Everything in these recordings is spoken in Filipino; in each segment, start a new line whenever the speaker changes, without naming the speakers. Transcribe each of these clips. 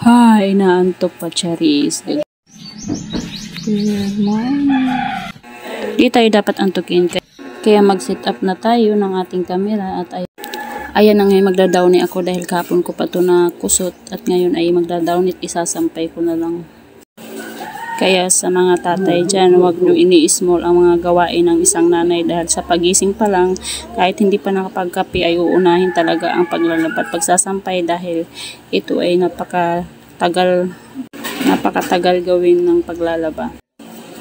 Hi, inaantok pa, Charis. Good morning. Di tayo dapat antukin. Kaya mag-set up na tayo ng ating camera at ayan na ngayon magda-downit ako dahil kahapon ko pa ito na kusot at ngayon ay magda-downit, isasampay ko na lang. Kaya sa mga tatay dyan, huwag nyo ini-small ang mga gawain ng isang nanay dahil sa pagising pa lang, kahit hindi pa nakapagkape ay uunahin talaga ang paglalaba at pagsasampay dahil ito ay napakatagal gawin ng paglalaba.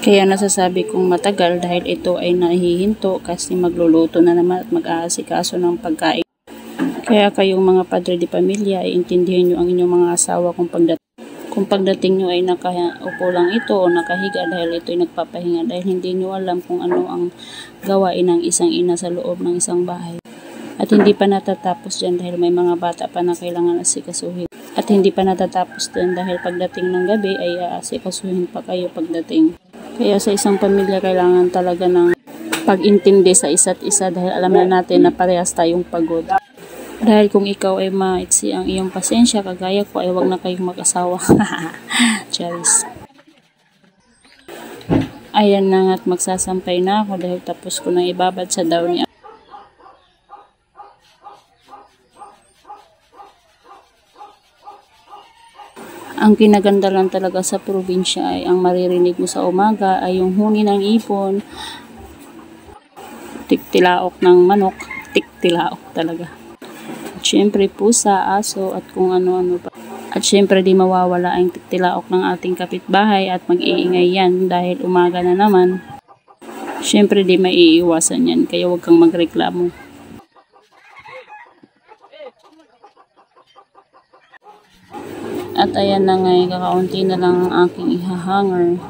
Kaya nasasabi kong matagal dahil ito ay nahihinto kasi magluluto na naman at mag-aasikaso ng pagkain. Kaya kayong mga padre de pamilya ay intindihin nyo ang inyong mga asawa kung pagdating nyo ay nakaupo lang ito o nakahiga dahil ito ay nagpapahinga dahil hindi nyo alam kung ano ang gawain ng isang ina sa loob ng isang bahay. At hindi pa natatapos dyan dahil may mga bata pa na kailangan asikasuhin. At hindi pa natatapos dyan dahil pagdating ng gabi ay aasikasuhin pa kayo pagdating. Kaya sa isang pamilya kailangan talaga ng pag-intindi sa isa't isa dahil alam na natin na parehas tayong pagod. Dahil kung ikaw ay maitsi ang iyong pasensya, kagaya ko ay wag na kayong mag-asawa. Charis. Ayan na nga't magsasampay na ako dahil tapos ko nang ibabad sa downy. Ang kinaganda lang talaga sa probinsya ay ang maririnig mo sa umaga ay yung huni ng ipon, tiktilaok ng manok, tiktilaok talaga. Siyempre pusa, aso at kung ano-ano pa. At siyempre di mawawala ang tiktilaok ng ating kapitbahay at mag-iingay yan dahil umaga na naman. Siyempre di maiiwasan yan kaya huwag kang magreklamo. At ayan na nga, kakaunti na lang ang aking ihahanger.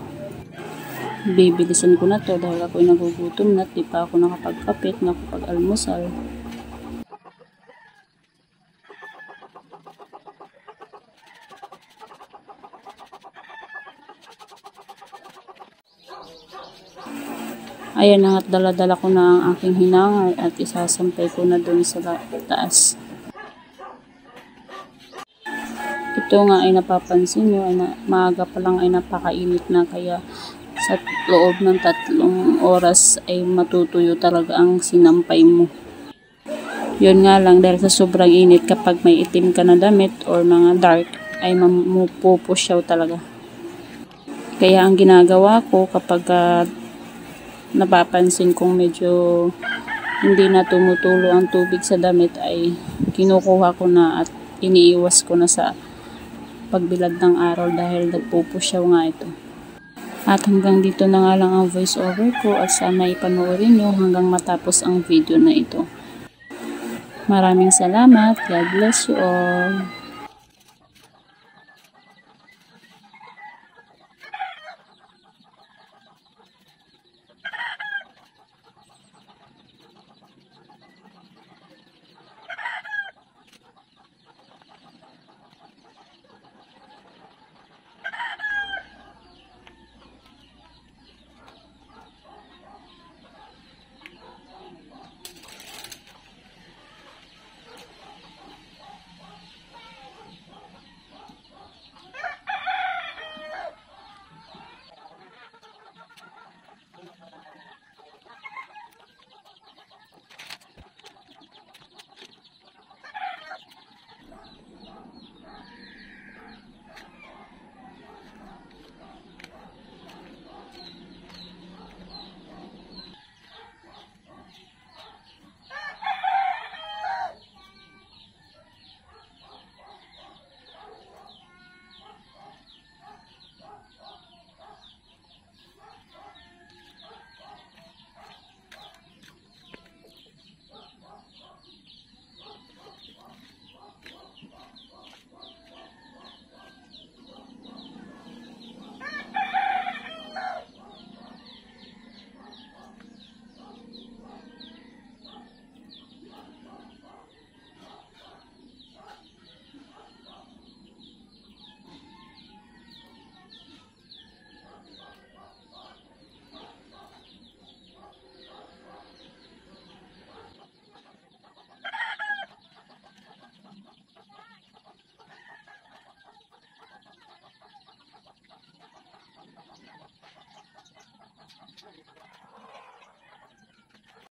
Bibilisan ko na to dahil ako'y nagugutom na at di pa ako nakapagkapit, nakapag-almusal. Ayan na at dala-dala ko na ang aking hinangar at isasampay ko na dun sa taas. Ito nga ay napapansin nyo, ay maaga pa lang ay napakainit na kaya sa loob ng 3 oras ay matutuyo talaga ang sinampay mo. Yun nga lang dahil sa sobrang init kapag may itim ka na damit or mga dark ay mamupupusyaw talaga. Kaya ang ginagawa ko kapag napapansin kong medyo hindi na tumutulo ang tubig sa damit ay kinukuha ko na at iniiwas ko na sa pagbilad ng araw dahil nagpupusyaw nga ito. At hanggang dito na nga lang ang voice over ko at sana ipanoorin nyo hanggang matapos ang video na ito. Maraming salamat. God bless you all.